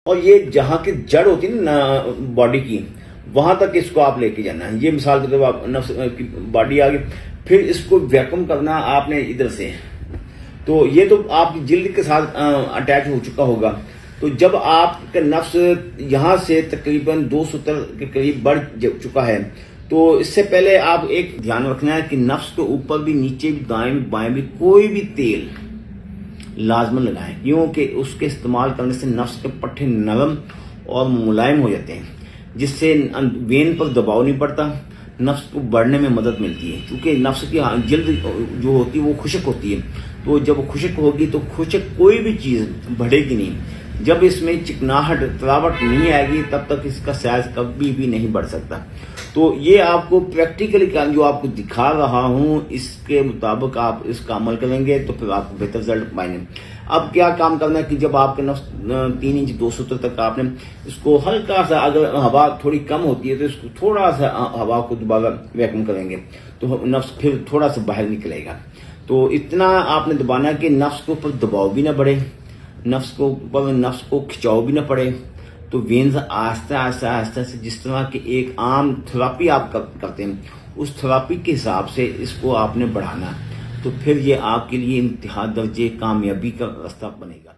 اور یہ جہاں کی جڑ ہوتی ہے نا باڈی کی، وہاں تک اس کو آپ لے کے جانا ہے. یہ مثال کے طور پر آپ نفس کی باڈی آ گئی، پھر اس کو ویکیوم کرنا آپ نے ادھر سے، تو یہ تو آپ کی جلد کے ساتھ اٹیچ ہو چکا ہوگا. تو جب آپ کا نفس یہاں سے تقریباً 200 کے قریب بڑھ چکا ہے، تو اس سے پہلے آپ ایک دھیان رکھنا ہے کہ نفس کے اوپر بھی، نیچے بھی، دائیں بھی، بائیں بھی کوئی بھی تیل لازمن لگائیں، کیونکہ اس کے استعمال کرنے سے نفس کے پٹھے نرم اور ملائم ہو جاتے ہیں، جس سے وین پر دباؤ نہیں پڑتا، نفس کو بڑھنے میں مدد ملتی ہے. کیونکہ نفس کی جلد جو ہوتی ہے وہ خشک ہوتی ہے، تو جب خشک ہوگی تو خشک کوئی بھی چیز بڑھے گی نہیں. جب اس میں چکناہٹ، تراوٹ نہیں آئے گی تب تک اس کا سائز کبھی بھی نہیں بڑھ سکتا. تو یہ آپ کو پریکٹیکلی جو آپ کو دکھا رہا ہوں، اس کے مطابق آپ اس کا عمل کریں گے تو پھر آپ کو بہتر رزلٹ پائیں گے. اب کیا کام کرنا ہے کہ جب آپ کے نفس 3 انچ 200 تک آپ نے اس کو ہلکا سا، اگر ہوا تھوڑی کم ہوتی ہے تو اس کو تھوڑا سا ہوا کو دوبارہ ویکیوم کریں گے تو نفس پھر تھوڑا سا باہر نکلے گا. تو اتنا آپ نے دبانا کہ نفس کے اوپر دباؤ بھی نہ بڑھے، نفس کو کھچاؤ بھی نہ پڑے. تو وینز آہستہ آہستہ آہستہ سے، جس طرح کہ ایک عام تھراپی آپ کرتے ہیں، اس تھراپی کے حساب سے اس کو آپ نے بڑھانا، تو پھر یہ آپ کے لیے انتہا درجے کامیابی کا راستہ بنے گا.